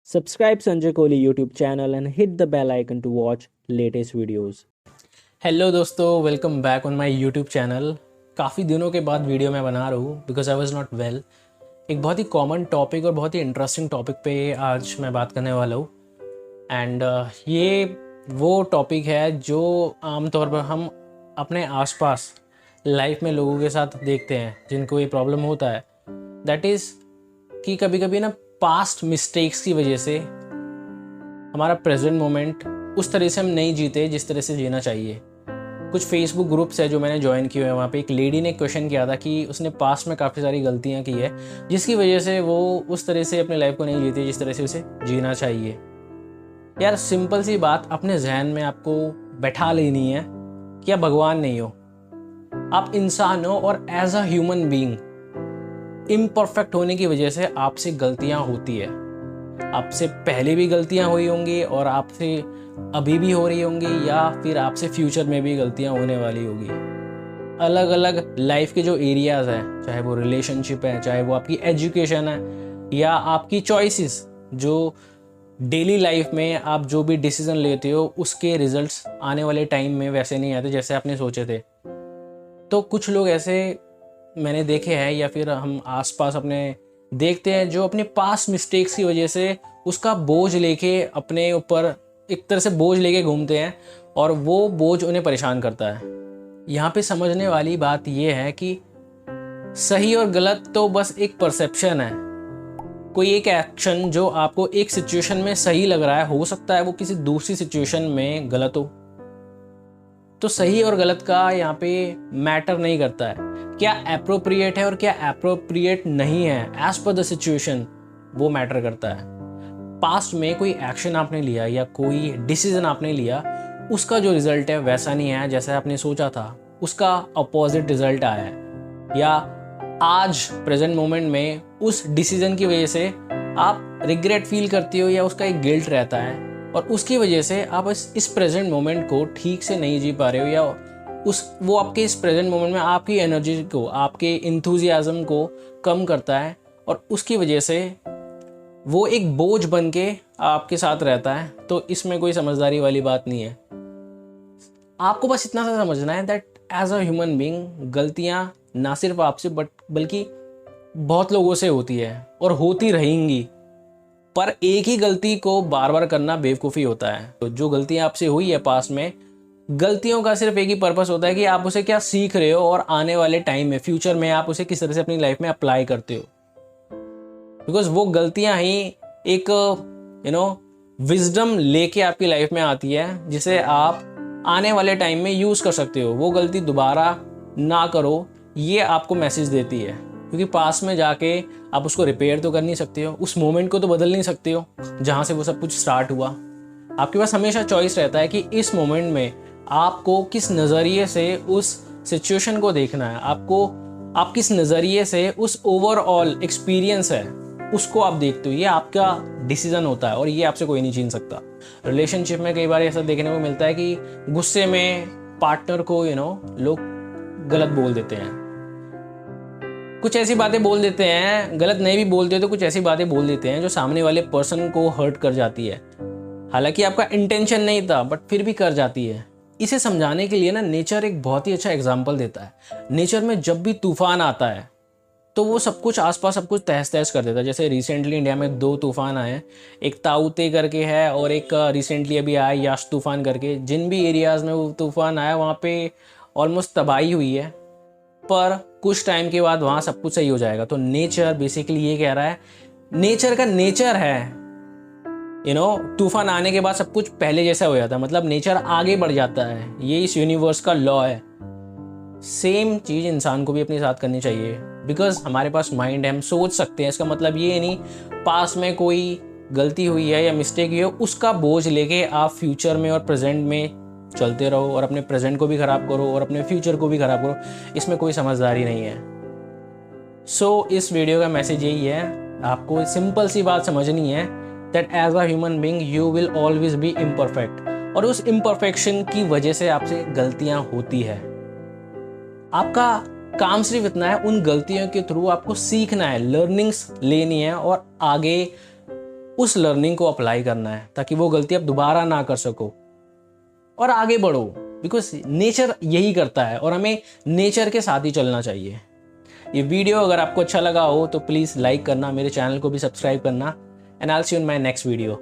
Subscribe Sanjay Kohli YouTube channel and hit the bell icon to watch latest videos. Hello दोस्तों, welcome back on my YouTube channel. काफ़ी दिनों के बाद video मैं बना रहा हूँ because I was not well. एक बहुत ही कॉमन टॉपिक और बहुत ही इंटरेस्टिंग टॉपिक पे आज मैं बात करने वाला हूँ। एंड ये वो टॉपिक है जो आमतौर पर हम अपने आसपास लाइफ में लोगों के साथ देखते हैं जिनको ये प्रॉब्लम होता है। दैट इज़ कि कभी कभी ना पास्ट मिस्टेक्स की वजह से हमारा प्रेजेंट मोमेंट उस तरह से हम नहीं जीते जिस तरह से जीना चाहिए। कुछ फेसबुक ग्रुप्स है जो मैंने ज्वाइन किए हैं, वहाँ पे एक लेडी ने क्वेश्चन किया था कि उसने पास्ट में काफ़ी सारी गलतियाँ की है जिसकी वजह से वो उस तरह से अपनी लाइफ को नहीं जीती जिस तरह से उसे जीना चाहिए। यार सिंपल सी बात अपने जहन में आपको बैठा लेनी है कि आप भगवान नहीं हो, आप इंसान हो और as a human being imperfect होने की वजह से आपसे गलतियाँ होती है। आपसे पहले भी गलतियाँ हुई होंगी और आपसे अभी भी हो रही होंगी या फिर आपसे फ्यूचर में भी गलतियाँ होने वाली होगी। अलग अलग लाइफ के जो एरियाज़ हैं, चाहे वो रिलेशनशिप है, चाहे वो आपकी एजुकेशन है या आपकी चॉइसेस, जो डेली लाइफ में आप जो भी डिसीजन लेते हो उसके रिजल्ट्स आने वाले टाइम में वैसे नहीं आते जैसे आपने सोचे थे। तो कुछ लोग ऐसे मैंने देखे हैं या फिर हम आसपास अपने देखते हैं जो अपने पास्ट मिस्टेक्स की वजह से उसका बोझ लेके अपने ऊपर एक तरह से बोझ लेके घूमते हैं और वो बोझ उन्हें परेशान करता है। यहाँ पे समझने वाली बात यह है कि सही और गलत तो बस एक परसेप्शन है। कोई एक एक्शन जो आपको एक सिचुएशन में सही लग रहा है, हो सकता है वो किसी दूसरी सिचुएशन में गलत हो। तो सही और गलत का यहाँ पे मैटर नहीं करता है, क्या एप्रोप्रिएट है और क्या एप्रोप्रिएट नहीं है एज पर द सिचुएशन, वो मैटर करता है। पास्ट में कोई एक्शन आपने लिया या कोई डिसीजन आपने लिया, उसका जो रिजल्ट है वैसा नहीं है जैसा आपने सोचा था, उसका अपोजिट रिजल्ट आया है। या आज प्रेजेंट मोमेंट में उस डिसीजन की वजह से आप रिग्रेट फील करती हो या उसका एक गिल्ट रहता है और उसकी वजह से आप इस प्रेजेंट मोमेंट को ठीक से नहीं जी पा रहे हो या वो आपके इस प्रेजेंट मोमेंट में आपकी एनर्जी को, आपके इंथुजियाज्म को कम करता है और उसकी वजह से वो एक बोझ बन के आपके साथ रहता है। तो इसमें कोई समझदारी वाली बात नहीं है। आपको बस इतना सा समझना है that as a human being गलतियां ना सिर्फ आपसे बल्कि बहुत लोगों से होती है और होती रहेंगी, पर एक ही गलती को बार बार करना बेवकूफ़ी होता है। तो जो गलतियां आपसे हुई है पास्ट में, गलतियों का सिर्फ एक ही पर्पस होता है कि आप उसे क्या सीख रहे हो और आने वाले टाइम में, फ्यूचर में आप उसे किस तरह से अपनी लाइफ में अप्लाई करते हो। बिकॉज वो गलतियां ही एक विजडम लेके आपकी लाइफ में आती है जिसे आप आने वाले टाइम में यूज़ कर सकते हो। वो गलती दोबारा ना करो, ये आपको मैसेज देती है। क्योंकि पास में जाके आप उसको रिपेयर तो कर नहीं सकते हो, उस मोमेंट को तो बदल नहीं सकते हो जहाँ से वो सब कुछ स्टार्ट हुआ। आपके पास हमेशा चॉइस रहता है कि इस मोमेंट में आपको किस नज़रिए से उस सिचुएशन को देखना है, आप किस नज़रिए से उस ओवरऑल एक्सपीरियंस है उसको आप देखते हो। ये आपका डिसीजन होता है और ये आपसे कोई नहीं छीन सकता। रिलेशनशिप में कई बार ऐसा देखने को मिलता है कि गुस्से में पार्टनर को लोग गलत बोल देते हैं, कुछ ऐसी बातें बोल देते हैं, गलत नहीं भी बोलते तो कुछ ऐसी बातें बोल देते हैं जो सामने वाले पर्सन को हर्ट कर जाती है। हालांकि आपका इंटेंशन नहीं था बट फिर भी कर जाती है। इसे समझाने के लिए ना नेचर एक बहुत ही अच्छा एग्जाम्पल देता है। नेचर में जब भी तूफान आता है तो वो सब कुछ आसपास सब कुछ तहस तहस कर देता है। जैसे रिसेंटली इंडिया में 2 तूफान आए हैं, एक ताउते करके है और एक रिसेंटली अभी आया याश तूफान करके। जिन भी एरियाज़ में वो तूफान आया वहाँ पे ऑलमोस्ट तबाही हुई है, पर कुछ टाइम के बाद वहाँ सब कुछ सही हो जाएगा। तो नेचर बेसिकली ये कह रहा है, नेचर का नेचर है तूफान आने के बाद सब कुछ पहले जैसा हो जाता है, मतलब नेचर आगे बढ़ जाता है। ये इस यूनिवर्स का लॉ है। सेम चीज़ इंसान को भी अपने साथ करनी चाहिए। बिकॉज हमारे पास माइंड है, हम सोच सकते हैं। इसका मतलब ये नहीं पास में कोई गलती हुई है या मिस्टेक हुई है उसका बोझ लेके आप फ्यूचर में और प्रेजेंट में चलते रहो और अपने प्रेजेंट को भी ख़राब करो और अपने फ्यूचर को भी ख़राब करो। इसमें कोई समझदारी नहीं है। सो इस वीडियो का मैसेज यही है, आपको सिंपल सी बात समझनी है that as a human being you will always be imperfect और उस इम्परफेक्शन की वजह से आपसे गलतियां होती है। आपका काम सिर्फ इतना है, उन गलतियों के थ्रू आपको सीखना है, लर्निंग्स लेनी है और आगे उस लर्निंग को अप्लाई करना है ताकि वो गलती आप दोबारा ना कर सको और आगे बढ़ो, बिकॉज नेचर यही करता है और हमें नेचर के साथ ही चलना चाहिए। ये वीडियो अगर आपको अच्छा लगा हो तो प्लीज़ लाइक करना, मेरे चैनल को भी सब्सक्राइब करना, and I will see you in my next video.